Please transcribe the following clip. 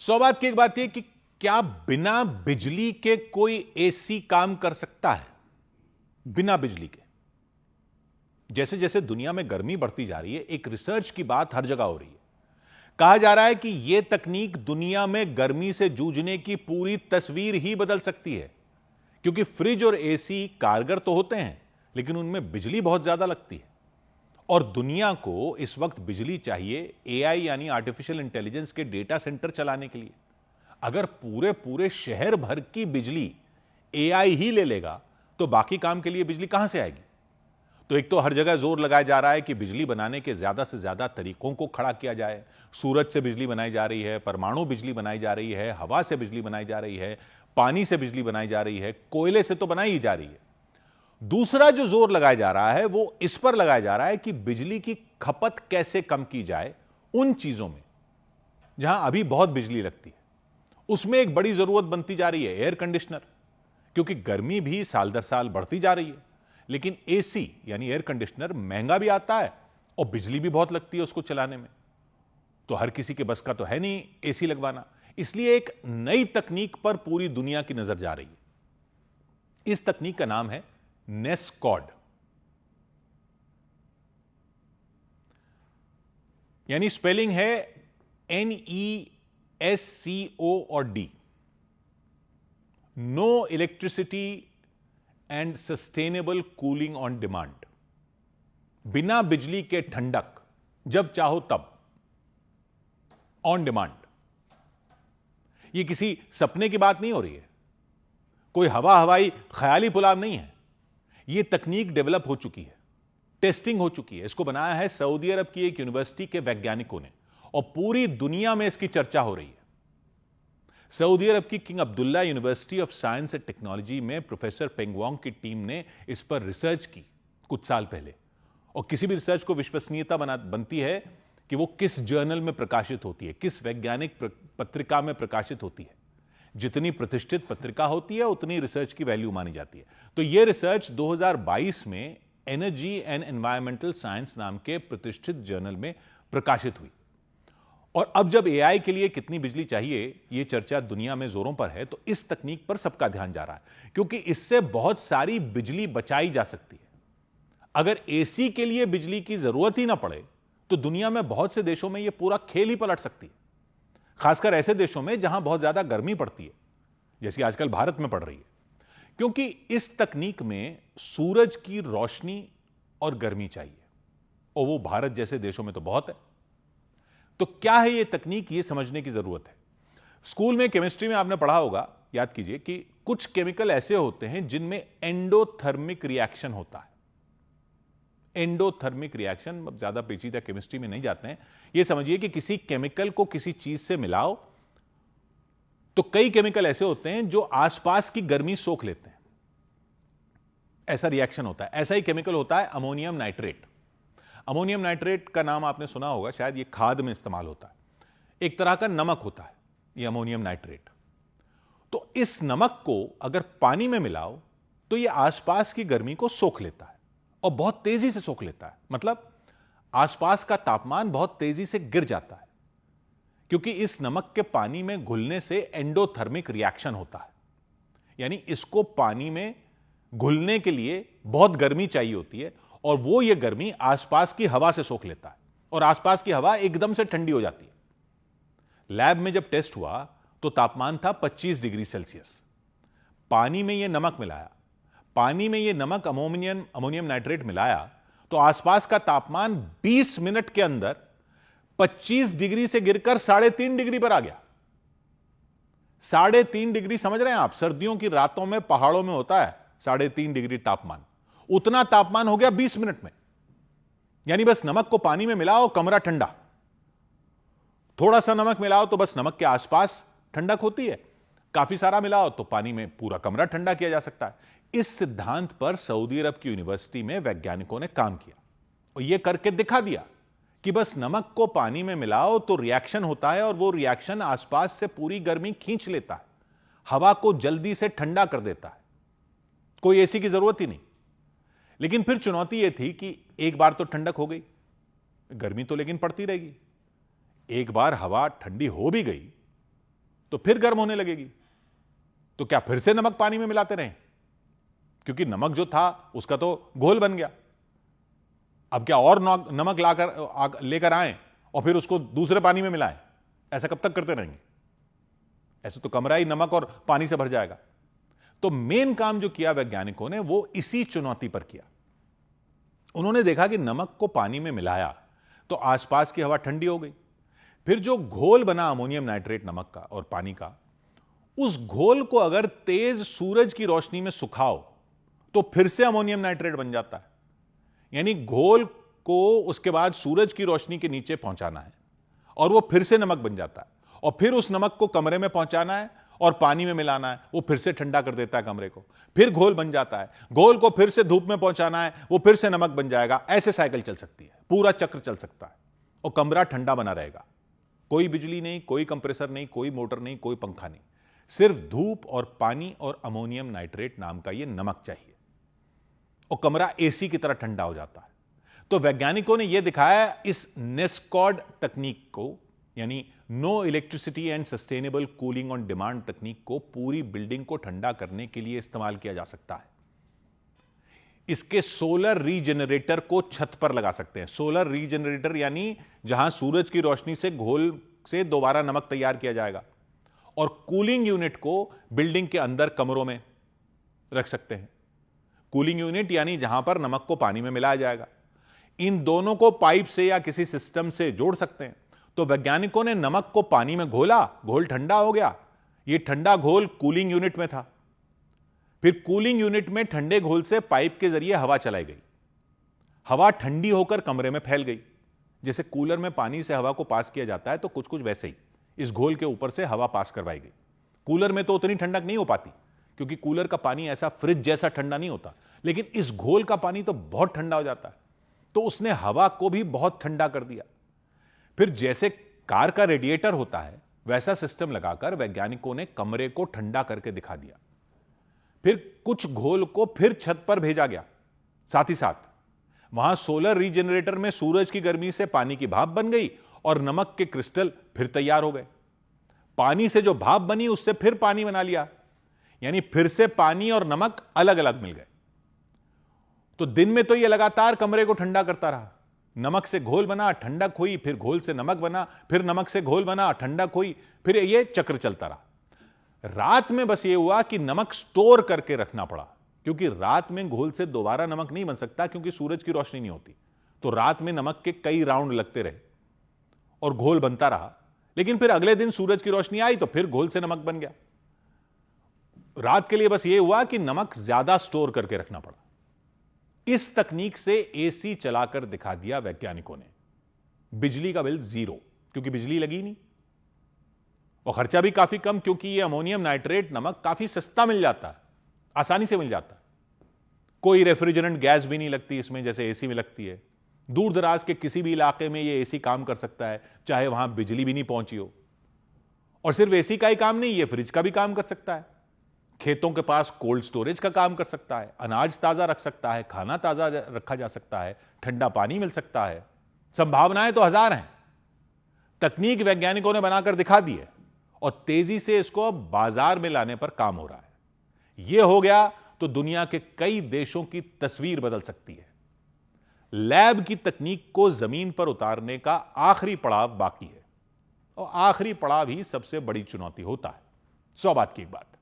सौभाग्य की एक बात यह कि क्या बिना बिजली के कोई एसी काम कर सकता है? बिना बिजली के। जैसे जैसे दुनिया में गर्मी बढ़ती जा रही है, एक रिसर्च की बात हर जगह हो रही है। कहा जा रहा है कि यह तकनीक दुनिया में गर्मी से जूझने की पूरी तस्वीर ही बदल सकती है, क्योंकि फ्रिज और एसी कारगर तो होते हैं, लेकिन उनमें बिजली बहुत ज्यादा लगती है और दुनिया को इस वक्त बिजली चाहिए एआई यानी आर्टिफिशियल इंटेलिजेंस के डेटा सेंटर चलाने के लिए। अगर पूरे पूरे शहर भर की बिजली एआई ही ले लेगा तो बाकी काम के लिए बिजली कहां से आएगी? तो एक तो हर जगह जोर लगाया जा रहा है कि बिजली बनाने के ज्यादा से ज्यादा तरीकों को खड़ा किया जाए। सूरज से बिजली बनाई जा रही है, परमाणु बिजली बनाई जा रही है, हवा से बिजली बनाई जा रही है, पानी से बिजली बनाई जा रही है, कोयले से तो बनाई ही जा रही है। दूसरा जो जोर लगाया जा रहा है वो इस पर लगाया जा रहा है कि बिजली की खपत कैसे कम की जाए उन चीजों में जहां अभी बहुत बिजली लगती है। उसमें एक बड़ी जरूरत बनती जा रही है एयर कंडीशनर, क्योंकि गर्मी भी साल दर साल बढ़ती जा रही है, लेकिन एसी यानी एयर कंडीशनर महंगा भी आता है और बिजली भी बहुत लगती है उसको चलाने में। तो हर किसी के बस का तो है नहीं एसी लगवाना, इसलिए एक नई तकनीक पर पूरी दुनिया की नजर जा रही है। इस तकनीक का नाम है नेस्कॉड, यानी स्पेलिंग है NESCO और D। No electricity and sustainable cooling on demand. बिना बिजली के ठंडक जब चाहो तब, ऑन डिमांड। यह किसी सपने की बात नहीं हो रही है, कोई हवाई ख्याली पुलाव नहीं है। यह तकनीक डेवलप हो चुकी है, टेस्टिंग हो चुकी है। इसको बनाया है सऊदी अरब की एक यूनिवर्सिटी के वैज्ञानिकों ने और पूरी दुनिया में इसकी चर्चा हो रही है। सऊदी अरब की king Abdullah University of science and technology में प्रोफेसर पेंग वांग की टीम ने इस पर रिसर्च की कुछ साल पहले। और किसी भी रिसर्च को विश्वसनीयता बनती है कि वो किस जर्नल में प्रकाशित होती है, किस वैज्ञानिक पत्रिका में प्रकाशित होती है। जितनी प्रतिष्ठित पत्रिका होती है उतनी रिसर्च की वैल्यू मानी जाती है। तो यह रिसर्च 2022 में एनर्जी एंड एनवायरमेंटल साइंस नाम के प्रतिष्ठित जर्नल में प्रकाशित हुई। और अब जब एआई के लिए कितनी बिजली चाहिए, यह चर्चा दुनिया में जोरों पर है, तो इस तकनीक पर सबका ध्यान जा रहा है, क्योंकि इससे बहुत सारी बिजली बचाई जा सकती है। अगर एसी के लिए बिजली की जरूरत ही ना पड़े तो दुनिया में बहुत से देशों में यह पूरा खेल ही पलट सकती है, खासकर ऐसे देशों में जहां बहुत ज्यादा गर्मी पड़ती है, जैसी आजकल भारत में पड़ रही है। क्योंकि इस तकनीक में सूरज की रोशनी और गर्मी चाहिए, और वो भारत जैसे देशों में तो बहुत है। तो क्या है ये तकनीक, ये समझने की जरूरत है। स्कूल में केमिस्ट्री में आपने पढ़ा होगा, याद कीजिए, कि कुछ केमिकल ऐसे होते हैं जिनमें एंडोथर्मिक रिएक्शन होता है। एंडोथर्मिक रिएक्शन, अब ज्यादा पेचीदा केमिस्ट्री में नहीं जाते हैं। यह समझिए कि किसी केमिकल को किसी चीज से मिलाओ तो कई केमिकल ऐसे होते हैं जो आसपास की गर्मी सोख लेते हैं, ऐसा रिएक्शन होता है। ऐसा ही केमिकल होता है अमोनियम नाइट्रेट। अमोनियम नाइट्रेट का नाम आपने सुना होगा, शायद यह खाद में इस्तेमाल होता है। एक तरह का नमक होता है यह अमोनियम नाइट्रेट। तो इस नमक को अगर पानी में मिलाओ तो यह आसपास की गर्मी को सोख लेता है और बहुत तेजी से सोख लेता है। मतलब आसपास का तापमान बहुत तेजी से गिर जाता है, क्योंकि इस नमक के पानी में घुलने से एंडोथर्मिक रिएक्शन होता है। यानी इसको पानी में घुलने के लिए बहुत गर्मी चाहिए होती है, और वो ये गर्मी आसपास की हवा से सोख लेता है, और आसपास की हवा एकदम से ठंडी हो जाती है। लैब में जब टेस्ट हुआ तो तापमान था 25 डिग्री सेल्सियस। पानी में यह नमक मिलाया, पानी में यह नमक अमोनियम नाइट्रेट मिलाया, तो आसपास का तापमान 20 मिनट के अंदर 25 डिग्री से गिरकर 3.5 डिग्री पर आ गया। 3.5 डिग्री, समझ रहे हैं आप? सर्दियों की रातों में पहाड़ों में होता है 3.5 डिग्री तापमान, उतना तापमान हो गया 20 मिनट में। यानी बस नमक को पानी में मिलाओ, कमरा ठंडा। थोड़ा सा नमक मिलाओ तो बस नमक के आसपास ठंडक होती है, काफी सारा मिलाओ तो पानी में पूरा कमरा ठंडा किया जा सकता है। इस सिद्धांत पर सऊदी अरब की यूनिवर्सिटी में वैज्ञानिकों ने काम किया और यह करके दिखा दिया कि बस नमक को पानी में मिलाओ तो रिएक्शन होता है, और वो रिएक्शन आसपास से पूरी गर्मी खींच लेता है, हवा को जल्दी से ठंडा कर देता है। कोई एसी की जरूरत ही नहीं। लेकिन फिर चुनौती यह थी कि एक बार तो ठंडक हो गई, गर्मी तो लेकिन पड़ती रहेगी। एक बार हवा ठंडी हो भी गई तो फिर गर्म होने लगेगी। तो क्या फिर से नमक पानी में मिलाते रहें? क्योंकि नमक जो था उसका तो घोल बन गया। अब क्या और नमक लाकर लेकर आए और फिर उसको दूसरे पानी में मिलाएं? ऐसा कब तक करते रहेंगे? ऐसे तो कमरा ही नमक और पानी से भर जाएगा। तो मेन काम जो किया वैज्ञानिकों ने वो इसी चुनौती पर किया। उन्होंने देखा कि नमक को पानी में मिलाया तो आसपास की हवा ठंडी हो गई। फिर जो घोल बना अमोनियम नाइट्रेट नमक का और पानी का, उस घोल को अगर तेज सूरज की रोशनी में सुखाओ तो फिर से अमोनियम नाइट्रेट बन जाता है। यानी घोल को उसके बाद सूरज की रोशनी के नीचे पहुंचाना है और वो फिर से नमक बन जाता है, और फिर उस नमक को कमरे में पहुंचाना है और पानी में मिलाना है, वो फिर से ठंडा कर देता है कमरे को, फिर घोल बन जाता है, घोल को फिर से धूप में पहुंचाना है, वो फिर से नमक बन जाएगा। ऐसे साइकिल चल सकती है, पूरा चक्र चल सकता है और कमरा ठंडा बना रहेगा। कोई बिजली नहीं, कोई कंप्रेसर नहीं, कोई मोटर नहीं, कोई पंखा नहीं, सिर्फ धूप और पानी और अमोनियम नाइट्रेट नाम का ये नमक चाहिए और कमरा एसी की तरह ठंडा हो जाता है। तो वैज्ञानिकों ने यह दिखाया इस नेस्कॉड तकनीक को, यानी no electricity and sustainable cooling on demand तकनीक को पूरी बिल्डिंग को ठंडा करने के लिए इस्तेमाल किया जा सकता है। इसके सोलर रीजनरेटर को छत पर लगा सकते हैं। सोलर रीजनरेटर यानी जहां सूरज की रोशनी से घोल से दोबारा नमक तैयार किया जाएगा, और कूलिंग यूनिट को बिल्डिंग के अंदर कमरों में रख सकते हैं। कूलिंग यूनिट यानी जहां पर नमक को पानी में मिलाया जाएगा। इन दोनों को पाइप से या किसी सिस्टम से जोड़ सकते हैं। तो वैज्ञानिकों ने नमक को पानी में घोला, घोल ठंडा हो गया, यह ठंडा घोल कूलिंग यूनिट में था। फिर कूलिंग यूनिट में ठंडे घोल से पाइप के जरिए हवा चलाई गई। हवा ठंडी होकर कमरे में फैल गई। जैसे कूलर में पानी से हवा को पास किया जाता है, तो कुछ कुछ वैसे ही इस घोल के ऊपर से हवा पास करवाई गई। कूलर में तो उतनी ठंडक नहीं हो पाती, क्योंकि कूलर का पानी ऐसा फ्रिज जैसा ठंडा नहीं होता, लेकिन इस घोल का पानी तो बहुत ठंडा हो जाता है। तो उसने हवा को भी बहुत ठंडा कर दिया। फिर जैसे कार का रेडिएटर होता है, वैसा सिस्टम लगाकर वैज्ञानिकों ने कमरे को ठंडा करके दिखा दिया। फिर कुछ घोल को फिर छत पर भेजा गया। साथ ही साथ वहां सोलर रीजनरेटर में सूरज की गर्मी से पानी की भाप बन गई और नमक के क्रिस्टल फिर तैयार हो गए। पानी से जो भाप बनी उससे फिर पानी बना लिया, यानी फिर से पानी और नमक अलग अलग मिल गए। तो दिन में तो यह लगातार कमरे को ठंडा करता रहा। नमक से घोल बना, ठंडक हुई, फिर घोल से नमक बना, फिर नमक से घोल बना, ठंडक हुई, फिर यह चक्र चलता रहा। रात में बस यह हुआ कि नमक स्टोर करके रखना पड़ा, क्योंकि रात में घोल से दोबारा नमक नहीं बन सकता, क्योंकि सूरज की रोशनी नहीं होती। तो रात में नमक के कई राउंड लगते रहे और घोल बनता रहा। लेकिन फिर अगले दिन सूरज की रोशनी आई तो फिर घोल से नमक बन गया। रात के लिए बस यह हुआ कि नमक ज्यादा स्टोर करके रखना पड़ा। इस तकनीक से एसी चलाकर दिखा दिया वैज्ञानिकों ने। बिजली का बिल 0, क्योंकि बिजली लगी नहीं, और खर्चा भी काफी कम, क्योंकि यह अमोनियम नाइट्रेट नमक काफी सस्ता मिल जाता है, आसानी से मिल जाता है। कोई रेफ्रिजरेंट गैस भी नहीं लगती इसमें, जैसे एसी में लगती है। दूर दराज के किसी भी इलाके में यह एसी काम कर सकता है, चाहे वहां बिजली भी नहीं पहुंची हो। और सिर्फ एसी का ही काम नहीं, यह फ्रिज का भी काम कर सकता है। खेतों के पास कोल्ड स्टोरेज का काम कर सकता है, अनाज ताजा रख सकता है, खाना ताजा रखा जा सकता है, ठंडा पानी मिल सकता है। संभावनाएं तो हजार हैं। तकनीक वैज्ञानिकों ने बनाकर दिखा दी है और तेजी से इसको बाजार में लाने पर काम हो रहा है। यह हो गया तो दुनिया के कई देशों की तस्वीर बदल सकती है। लैब की तकनीक को जमीन पर उतारने का आखिरी पड़ाव बाकी है, और आखिरी पड़ाव ही सबसे बड़ी चुनौती होता है। 100 बात की एक बात।